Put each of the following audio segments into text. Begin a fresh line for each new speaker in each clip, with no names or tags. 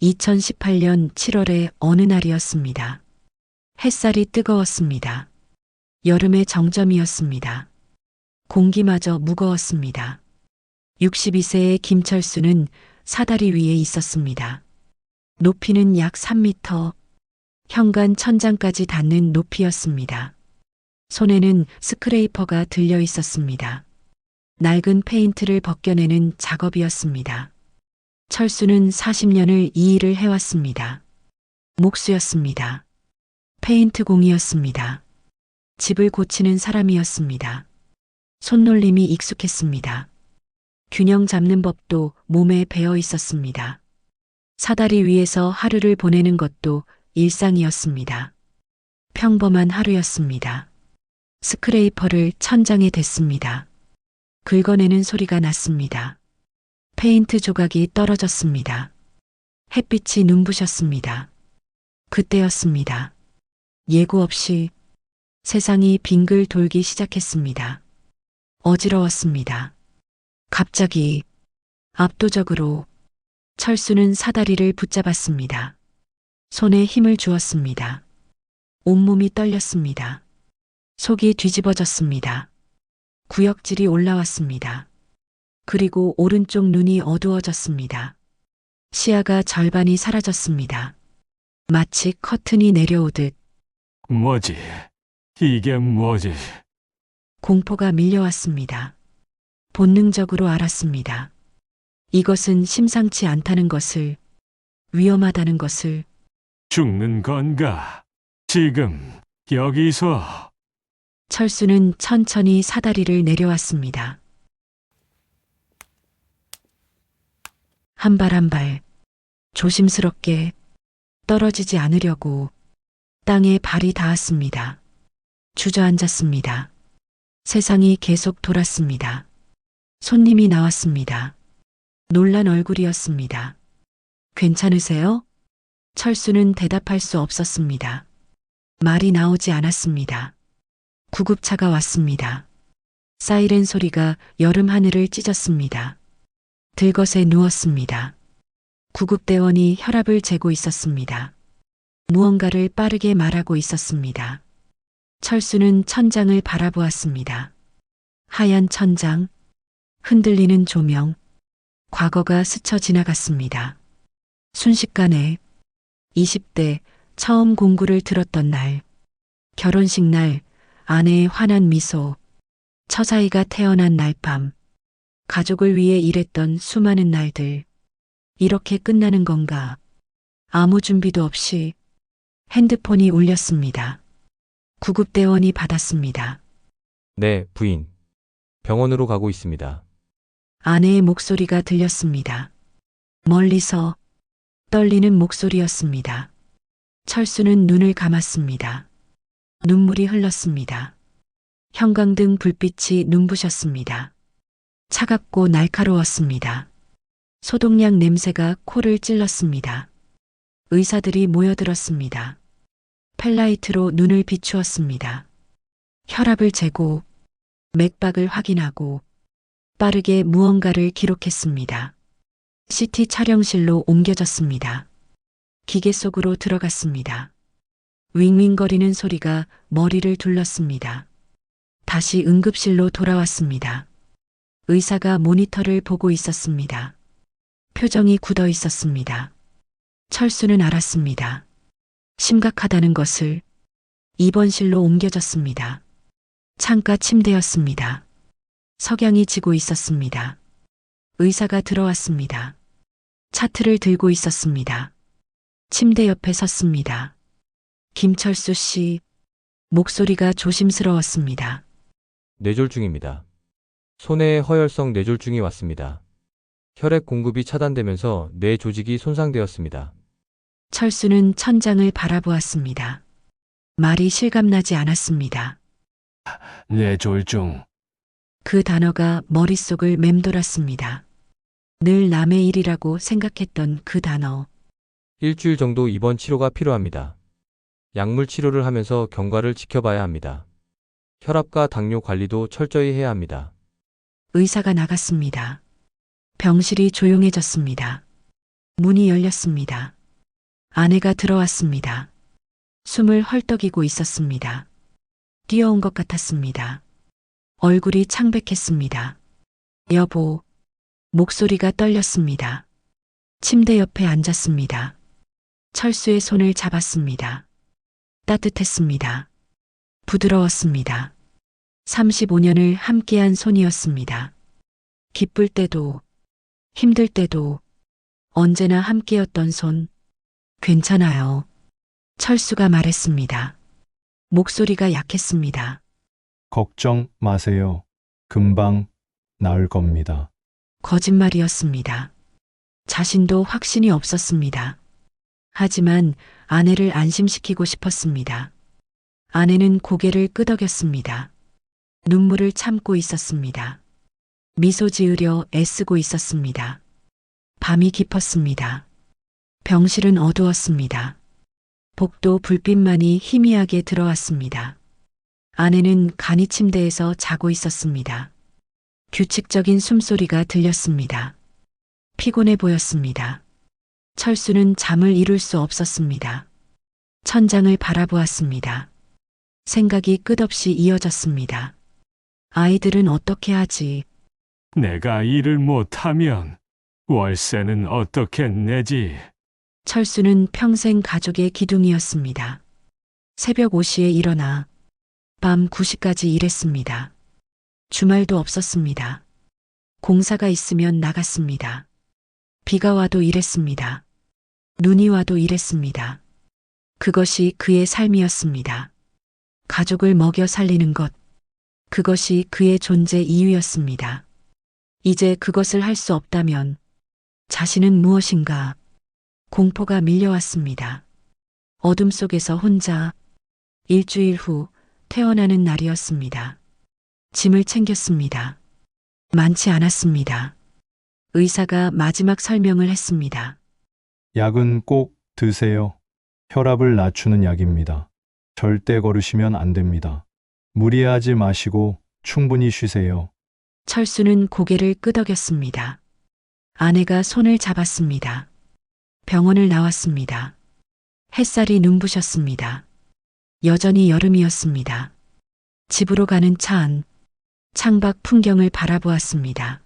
2018년 7월의 어느 날이었습니다. 햇살이 뜨거웠습니다. 여름의 정점이었습니다. 공기마저 무거웠습니다. 62세의 김철수는 사다리 위에 있었습니다. 높이는 약 3m, 현관 천장까지 닿는 높이였습니다. 손에는 스크레이퍼가 들려 있었습니다. 낡은 페인트를 벗겨내는 작업이었습니다. 철수는 40년을 이 일을 해왔습니다. 목수였습니다. 페인트공이었습니다. 집을 고치는 사람이었습니다. 손놀림이 익숙했습니다. 균형 잡는 법도 몸에 배어 있었습니다. 사다리 위에서 하루를 보내는 것도 일상이었습니다. 평범한 하루였습니다. 스크레이퍼를 천장에 댔습니다. 긁어내는 소리가 났습니다. 페인트 조각이 떨어졌습니다. 햇빛이 눈부셨습니다. 그때였습니다. 예고 없이 세상이 빙글 돌기 시작했습니다. 어지러웠습니다. 갑자기 압도적으로 철수는 사다리를 붙잡았습니다. 손에 힘을 주었습니다. 온몸이 떨렸습니다. 속이 뒤집어졌습니다. 구역질이 올라왔습니다. 그리고 오른쪽 눈이 어두워졌습니다. 시야가 절반이 사라졌습니다. 마치 커튼이 내려오듯
뭐지? 이게 뭐지?
공포가 밀려왔습니다. 본능적으로 알았습니다. 이것은 심상치 않다는 것을, 위험하다는 것을.
죽는 건가? 지금 여기서.
철수는 천천히 사다리를 내려왔습니다. 한 발 한 발, 조심스럽게 떨어지지 않으려고 땅에 발이 닿았습니다. 주저앉았습니다. 세상이 계속 돌았습니다. 손님이 나왔습니다. 놀란 얼굴이었습니다. 괜찮으세요? 철수는 대답할 수 없었습니다. 말이 나오지 않았습니다. 구급차가 왔습니다. 사이렌 소리가 여름 하늘을 찢었습니다. 들것에 누웠습니다. 구급대원이 혈압을 재고 있었습니다. 무언가를 빠르게 말하고 있었습니다. 철수는 천장을 바라보았습니다. 하얀 천장, 흔들리는 조명, 과거가 스쳐 지나갔습니다. 순식간에 20대 처음 공구를 들었던 날, 결혼식 날, 아내의 환한 미소, 처사이가 태어난 날 밤, 가족을 위해 일했던 수많은 날들, 이렇게 끝나는 건가? 아무 준비도 없이 핸드폰이 울렸습니다. 구급대원이 받았습니다.
네, 부인. 병원으로 가고 있습니다.
아내의 목소리가 들렸습니다. 멀리서 떨리는 목소리였습니다. 철수는 눈을 감았습니다. 눈물이 흘렀습니다. 형광등 불빛이 눈부셨습니다. 차갑고 날카로웠습니다. 소독약 냄새가 코를 찔렀습니다. 의사들이 모여들었습니다. 펠라이트로 눈을 비추었습니다. 혈압을 재고 맥박을 확인하고 빠르게 무언가를 기록했습니다. CT 촬영실로 옮겨졌습니다. 기계 속으로 들어갔습니다. 윙윙거리는 소리가 머리를 둘렀습니다. 다시 응급실로 돌아왔습니다. 의사가 모니터를 보고 있었습니다. 표정이 굳어 있었습니다. 철수는 알았습니다. 심각하다는 것을. 입원실로 옮겨졌습니다. 창가 침대였습니다. 석양이 지고 있었습니다. 의사가 들어왔습니다. 차트를 들고 있었습니다. 침대 옆에 섰습니다. 김철수 씨, 목소리가 조심스러웠습니다.
뇌졸중입니다. 손해에 허혈성 뇌졸중이 왔습니다. 혈액 공급이 차단되면서 뇌 조직이 손상되었습니다.
철수는 천장을 바라보았습니다. 말이 실감나지 않았습니다.
뇌졸중.
그 단어가 머릿속을 맴돌았습니다. 늘 남의 일이라고 생각했던 그 단어.
일주일 정도 입원 치료가 필요합니다. 약물 치료를 하면서 경과를 지켜봐야 합니다. 혈압과 당뇨 관리도 철저히 해야 합니다.
의사가 나갔습니다. 병실이 조용해졌습니다. 문이 열렸습니다. 아내가 들어왔습니다. 숨을 헐떡이고 있었습니다. 뛰어온 것 같았습니다. 얼굴이 창백했습니다. 여보, 목소리가 떨렸습니다. 침대 옆에 앉았습니다. 철수의 손을 잡았습니다. 따뜻했습니다. 부드러웠습니다. 35년을 함께한 손이었습니다. 기쁠 때도, 힘들 때도, 언제나 함께였던 손. 괜찮아요. 철수가 말했습니다. 목소리가 약했습니다.
걱정 마세요. 금방 나을 겁니다.
거짓말이었습니다. 자신도 확신이 없었습니다. 하지만 아내를 안심시키고 싶었습니다. 아내는 고개를 끄덕였습니다. 눈물을 참고 있었습니다. 미소 지으려 애쓰고 있었습니다. 밤이 깊었습니다. 병실은 어두웠습니다. 복도 불빛만이 희미하게 들어왔습니다. 아내는 간이 침대에서 자고 있었습니다. 규칙적인 숨소리가 들렸습니다. 피곤해 보였습니다. 철수는 잠을 이룰 수 없었습니다. 천장을 바라보았습니다. 생각이 끝없이 이어졌습니다. 아이들은 어떻게 하지?
내가 일을 못하면 월세는 어떻게 내지?
철수는 평생 가족의 기둥이었습니다. 새벽 5시에 일어나 밤 9시까지 일했습니다. 주말도 없었습니다. 공사가 있으면 나갔습니다. 비가 와도 일했습니다. 눈이 와도 일했습니다. 그것이 그의 삶이었습니다. 가족을 먹여 살리는 것, 그것이 그의 존재 이유였습니다. 이제 그것을 할 수 없다면 자신은 무엇인가? 공포가 밀려왔습니다. 어둠 속에서 혼자 일주일 후 퇴원하는 날이었습니다. 짐을 챙겼습니다. 많지 않았습니다. 의사가 마지막 설명을 했습니다.
약은 꼭 드세요. 혈압을 낮추는 약입니다. 절대 걸으시면 안 됩니다. 무리하지 마시고 충분히 쉬세요.
철수는 고개를 끄덕였습니다. 아내가 손을 잡았습니다. 병원을 나왔습니다. 햇살이 눈부셨습니다. 여전히 여름이었습니다. 집으로 가는 차 안, 창밖 풍경을 바라보았습니다.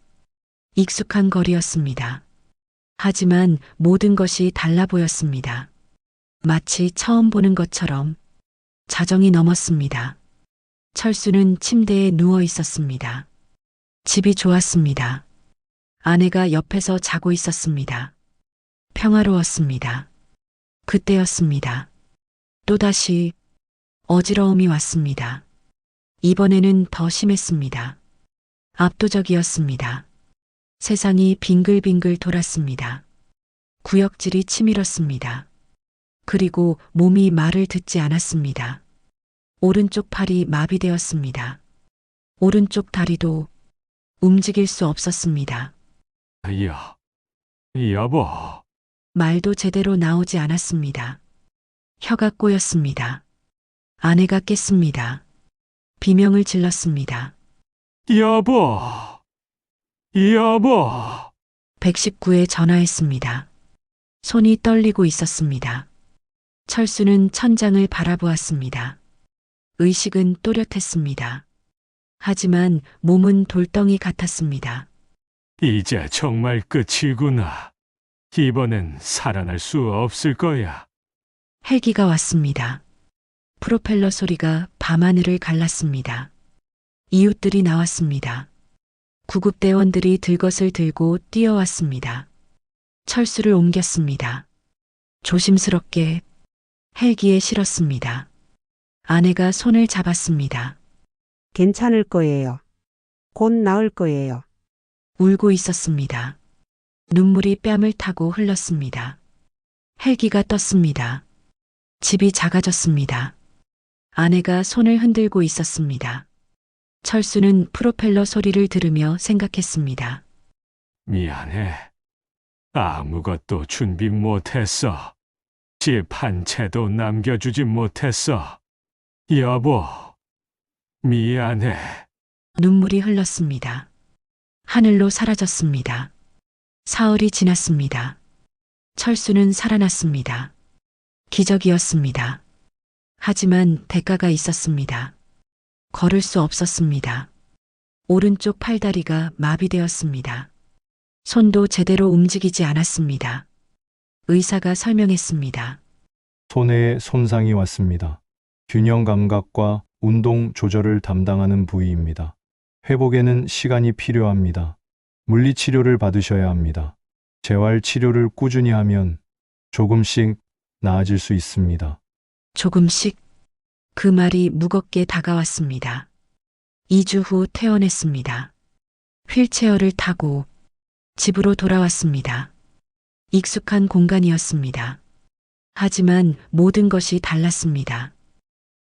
익숙한 거리였습니다. 하지만 모든 것이 달라 보였습니다. 마치 처음 보는 것처럼 자정이 넘었습니다. 철수는 침대에 누워 있었습니다. 집이 좋았습니다. 아내가 옆에서 자고 있었습니다. 평화로웠습니다. 그때였습니다. 또다시 어지러움이 왔습니다. 이번에는 더 심했습니다. 압도적이었습니다. 세상이 빙글빙글 돌았습니다. 구역질이 치밀었습니다. 그리고 몸이 말을 듣지 않았습니다. 오른쪽 팔이 마비되었습니다. 오른쪽 다리도 움직일 수 없었습니다.
여보.
말도 제대로 나오지 않았습니다. 혀가 꼬였습니다. 아내가 깼습니다. 비명을 질렀습니다.
여보. 여보.
119에 전화했습니다. 손이 떨리고 있었습니다. 철수는 천장을 바라보았습니다. 의식은 또렷했습니다. 하지만 몸은 돌덩이 같았습니다.
이제 정말 끝이구나. 이번엔 살아날 수 없을 거야.
헬기가 왔습니다. 프로펠러 소리가 밤하늘을 갈랐습니다. 이웃들이 나왔습니다. 구급대원들이 들것을 들고 뛰어왔습니다. 철수를 옮겼습니다. 조심스럽게 헬기에 실었습니다. 아내가 손을 잡았습니다.
괜찮을 거예요. 곧 나을 거예요.
울고 있었습니다. 눈물이 뺨을 타고 흘렀습니다. 헬기가 떴습니다. 집이 작아졌습니다. 아내가 손을 흔들고 있었습니다. 철수는 프로펠러 소리를 들으며 생각했습니다.
미안해. 아무것도 준비 못했어. 집 한 채도 남겨주지 못했어. 여보, 미안해.
눈물이 흘렀습니다. 하늘로 사라졌습니다. 사흘이 지났습니다. 철수는 살아났습니다. 기적이었습니다. 하지만 대가가 있었습니다. 걸을 수 없었습니다. 오른쪽 팔다리가 마비되었습니다. 손도 제대로 움직이지 않았습니다. 의사가 설명했습니다.
손해에 손상이 왔습니다. 균형 감각과 운동 조절을 담당하는 부위입니다. 회복에는 시간이 필요합니다. 물리치료를 받으셔야 합니다. 재활 치료를 꾸준히 하면 조금씩 나아질 수 있습니다.
조금씩 그 말이 무겁게 다가왔습니다. 2주 후 퇴원했습니다. 휠체어를 타고 집으로 돌아왔습니다. 익숙한 공간이었습니다. 하지만 모든 것이 달랐습니다.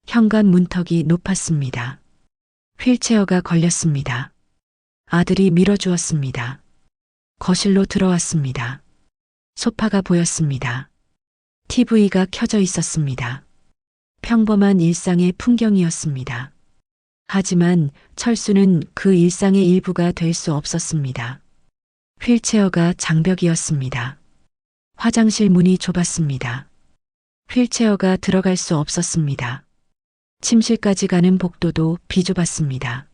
현관 문턱이 높았습니다. 휠체어가 걸렸습니다. 아들이 밀어주었습니다. 거실로 들어왔습니다. 소파가 보였습니다. TV가 켜져 있었습니다. 평범한 일상의 풍경이었습니다. 하지만 철수는 그 일상의 일부가 될 수 없었습니다. 휠체어가 장벽이었습니다. 화장실 문이 좁았습니다. 휠체어가 들어갈 수 없었습니다. 침실까지 가는 복도도 비좁았습니다.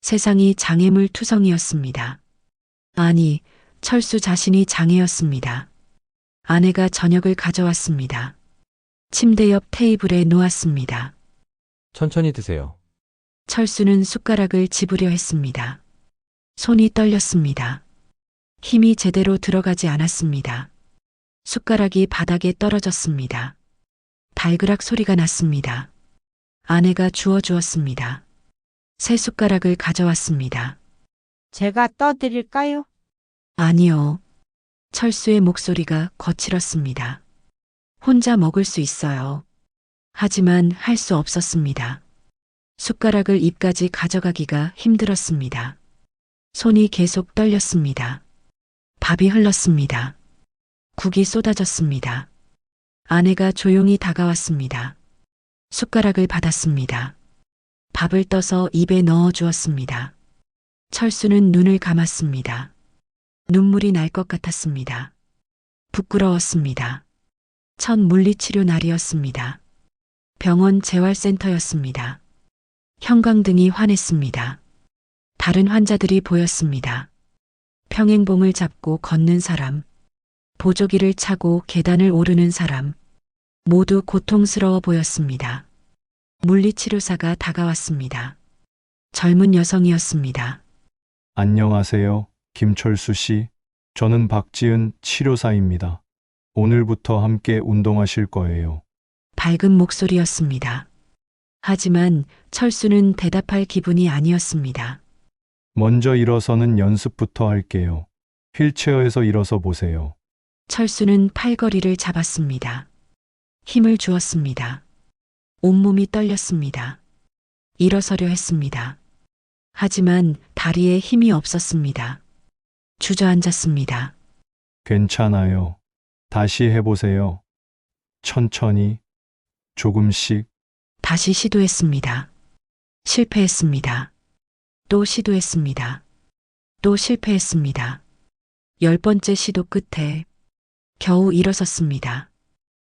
세상이 장애물 투성이었습니다. 아니, 철수 자신이 장애였습니다. 아내가 저녁을 가져왔습니다. 침대 옆 테이블에 놓았습니다.
천천히 드세요.
철수는 숟가락을 집으려 했습니다. 손이 떨렸습니다. 힘이 제대로 들어가지 않았습니다. 숟가락이 바닥에 떨어졌습니다. 달그락 소리가 났습니다. 아내가 주워주었습니다. 새 숟가락을 가져왔습니다.
제가 떠드릴까요?
아니요. 철수의 목소리가 거칠었습니다. 혼자 먹을 수 있어요. 하지만 할 수 없었습니다. 숟가락을 입까지 가져가기가 힘들었습니다. 손이 계속 떨렸습니다. 밥이 흘렀습니다. 국이 쏟아졌습니다. 아내가 조용히 다가왔습니다. 숟가락을 받았습니다. 밥을 떠서 입에 넣어 주었습니다. 철수는 눈을 감았습니다. 눈물이 날 것 같았습니다. 부끄러웠습니다. 첫 물리치료 날이었습니다. 병원 재활센터였습니다. 형광등이 환했습니다. 다른 환자들이 보였습니다. 평행봉을 잡고 걷는 사람, 보조기를 차고 계단을 오르는 사람, 모두 고통스러워 보였습니다. 물리치료사가 다가왔습니다. 젊은 여성이었습니다.
안녕하세요, 김철수 씨. 저는 박지은 치료사입니다. 오늘부터 함께 운동하실 거예요.
밝은 목소리였습니다. 하지만 철수는 대답할 기분이 아니었습니다.
먼저 일어서는 연습부터 할게요. 휠체어에서 일어서 보세요.
철수는 팔걸이를 잡았습니다. 힘을 주었습니다. 온몸이 떨렸습니다. 일어서려 했습니다. 하지만 다리에 힘이 없었습니다. 주저앉았습니다.
괜찮아요. 다시 해보세요. 천천히, 조금씩.
다시 시도했습니다. 실패했습니다. 또 시도했습니다. 또 실패했습니다. 10번째 시도 끝에 겨우 일어섰습니다.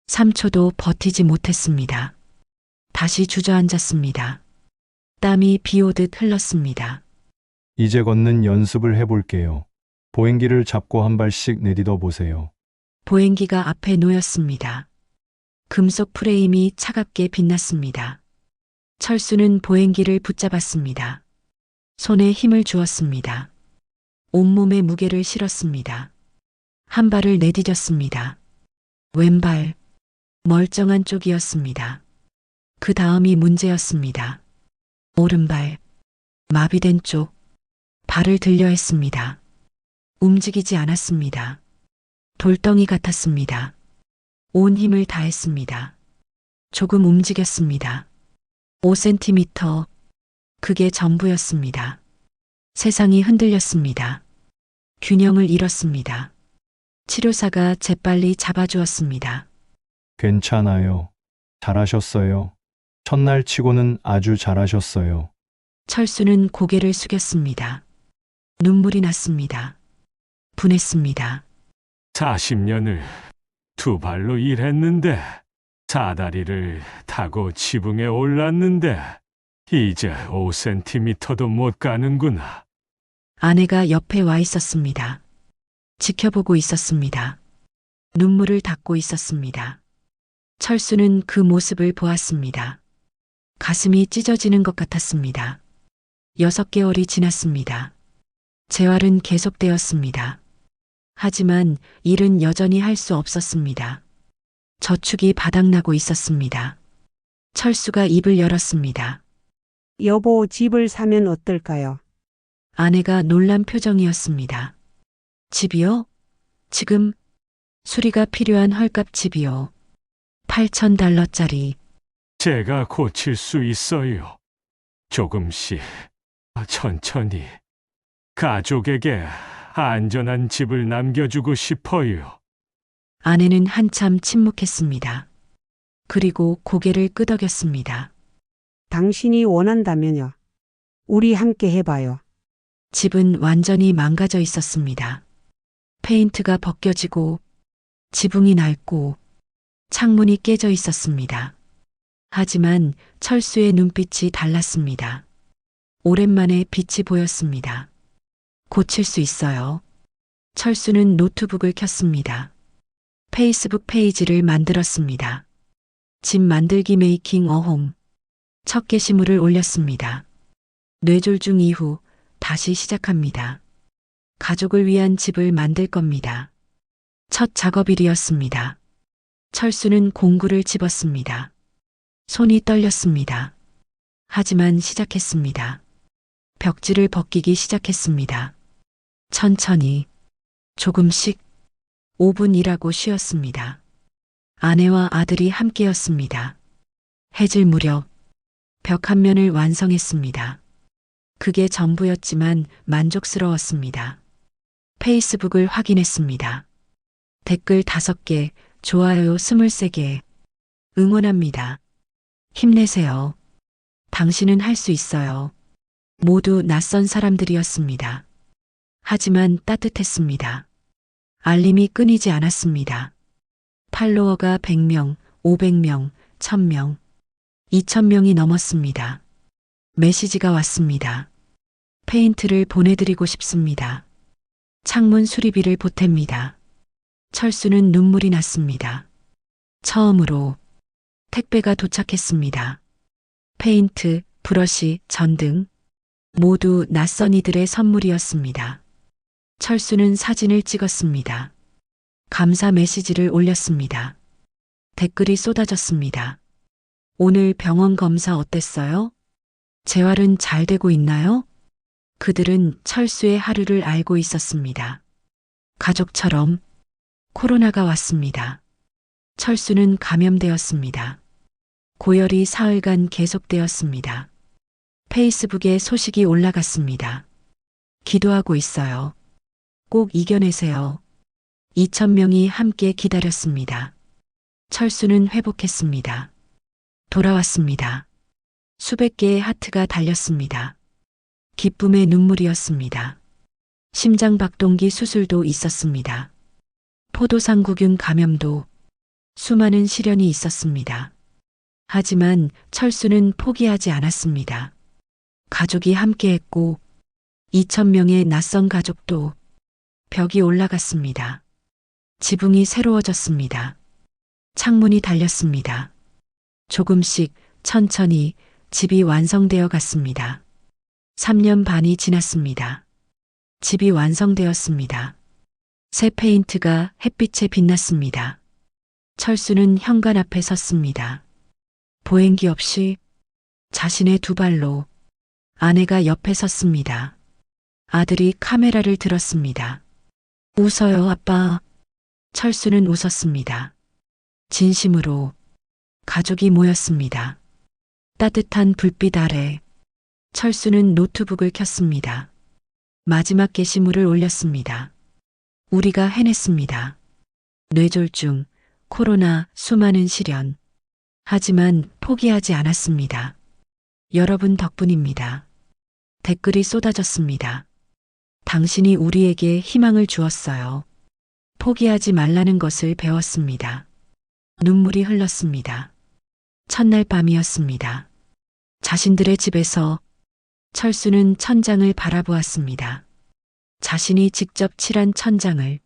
3초도 버티지 못했습니다. 다시 주저앉았습니다. 땀이 비 오듯 흘렀습니다.
이제 걷는 연습을 해볼게요. 보행기를 잡고 한 발씩 내딛어 보세요.
보행기가 앞에 놓였습니다. 금속 프레임이 차갑게 빛났습니다. 철수는 보행기를 붙잡았습니다. 손에 힘을 주었습니다. 온몸에 무게를 실었습니다. 한 발을 내디뎠습니다. 왼발, 멀쩡한 쪽이었습니다. 그 다음이 문제였습니다. 오른발, 마비된 쪽, 발을 들려 했습니다. 움직이지 않았습니다. 돌덩이 같았습니다. 온 힘을 다했습니다. 조금 움직였습니다. 5cm, 그게 전부였습니다. 세상이 흔들렸습니다. 균형을 잃었습니다. 치료사가 재빨리 잡아주었습니다.
괜찮아요. 잘하셨어요. 첫날 치고는 아주 잘하셨어요.
철수는 고개를 숙였습니다. 눈물이 났습니다. 분했습니다.
40년을 두 발로 일했는데, 사다리를 타고 지붕에 올랐는데, 이제 5cm도 못 가는구나.
아내가 옆에 와 있었습니다. 지켜보고 있었습니다. 눈물을 닦고 있었습니다. 철수는 그 모습을 보았습니다. 가슴이 찢어지는 것 같았습니다. 6개월이 지났습니다. 재활은 계속되었습니다. 하지만 일은 여전히 할 수 없었습니다. 저축이 바닥나고 있었습니다. 철수가 입을 열었습니다.
여보, 집을 사면 어떨까요?
아내가 놀란 표정이었습니다. 집이요? 지금 수리가 필요한 헐값 집이요. $8,000짜리.
제가 고칠 수 있어요. 조금씩, 천천히. 가족에게 안전한 집을 남겨주고 싶어요.
아내는 한참 침묵했습니다. 그리고 고개를 끄덕였습니다.
당신이 원한다면요. 우리 함께 해봐요.
집은 완전히 망가져 있었습니다. 페인트가 벗겨지고 지붕이 낡고 창문이 깨져 있었습니다. 하지만 철수의 눈빛이 달랐습니다. 오랜만에 빛이 보였습니다. 고칠 수 있어요. 철수는 노트북을 켰습니다. 페이스북 페이지를 만들었습니다. 집 만들기 메이킹 어홈. 첫 게시물을 올렸습니다. 뇌졸중 이후 다시 시작합니다. 가족을 위한 집을 만들 겁니다. 첫 작업일이었습니다. 철수는 공구를 집었습니다. 손이 떨렸습니다. 하지만 시작했습니다. 벽지를 벗기기 시작했습니다. 천천히, 조금씩 5분 일하고 쉬었습니다. 아내와 아들이 함께였습니다. 해질 무렵 벽 한 면을 완성했습니다. 그게 전부였지만 만족스러웠습니다. 페이스북을 확인했습니다. 댓글 5개, 좋아요 23개. 응원합니다. 힘내세요. 당신은 할 수 있어요. 모두 낯선 사람들이었습니다. 하지만 따뜻했습니다. 알림이 끊이지 않았습니다. 팔로워가 100명, 500명, 1000명, 2000명이 넘었습니다. 메시지가 왔습니다. 페인트를 보내드리고 싶습니다. 창문 수리비를 보탭니다. 철수는 눈물이 났습니다. 처음으로 택배가 도착했습니다. 페인트, 브러쉬, 전등 모두 낯선 이들의 선물이었습니다. 철수는 사진을 찍었습니다. 감사 메시지를 올렸습니다. 댓글이 쏟아졌습니다. 오늘 병원 검사 어땠어요? 재활은 잘 되고 있나요? 그들은 철수의 하루를 알고 있었습니다. 가족처럼 코로나가 왔습니다. 철수는 감염되었습니다. 고열이 사흘간 계속되었습니다. 페이스북에 소식이 올라갔습니다. 기도하고 있어요. 꼭 이겨내세요. 2000명이 함께 기다렸습니다. 철수는 회복했습니다. 돌아왔습니다. 수백 개의 하트가 달렸습니다. 기쁨의 눈물이었습니다. 심장박동기 수술도 있었습니다. 포도상구균 감염도 수많은 시련이 있었습니다. 하지만 철수는 포기하지 않았습니다. 가족이 함께했고 2000명의 낯선 가족도 벽이 올라갔습니다. 지붕이 새로워졌습니다. 창문이 달렸습니다. 조금씩 천천히 집이 완성되어 갔습니다. 3년 반이 지났습니다. 집이 완성되었습니다. 새 페인트가 햇빛에 빛났습니다. 철수는 현관 앞에 섰습니다. 보행기 없이 자신의 두 발로 아내가 옆에 섰습니다. 아들이 카메라를 들었습니다. 웃어요, 아빠. 철수는 웃었습니다. 진심으로 가족이 모였습니다. 따뜻한 불빛 아래 철수는 노트북을 켰습니다. 마지막 게시물을 올렸습니다. 우리가 해냈습니다. 뇌졸중, 코로나, 수많은 시련. 하지만 포기하지 않았습니다. 여러분 덕분입니다. 댓글이 쏟아졌습니다. 당신이 우리에게 희망을 주었어요. 포기하지 말라는 것을 배웠습니다. 눈물이 흘렀습니다. 첫날 밤이었습니다. 자신들의 집에서 철수는 천장을 바라보았습니다. 자신이 직접 칠한 천장을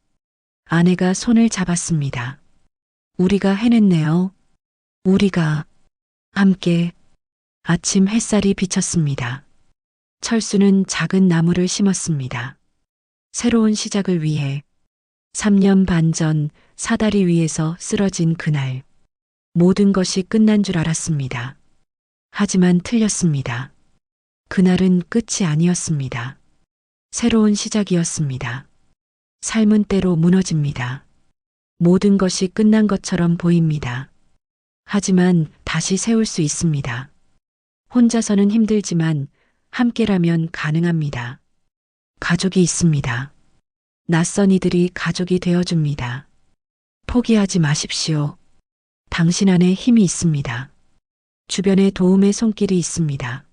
아내가 손을 잡았습니다. 우리가 해냈네요. 우리가 함께. 아침 햇살이 비쳤습니다. 철수는 작은 나무를 심었습니다. 새로운 시작을 위해 3년 반 전 사다리 위에서 쓰러진 그날 모든 것이 끝난 줄 알았습니다. 하지만 틀렸습니다. 그날은 끝이 아니었습니다. 새로운 시작이었습니다. 삶은 때로 무너집니다. 모든 것이 끝난 것처럼 보입니다. 하지만 다시 세울 수 있습니다. 혼자서는 힘들지만 함께라면 가능합니다. 가족이 있습니다. 낯선 이들이 가족이 되어줍니다. 포기하지 마십시오. 당신 안에 힘이 있습니다. 주변에 도움의 손길이 있습니다.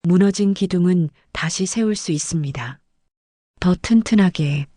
무너진 기둥은 다시 세울 수 있습니다. 더 튼튼하게,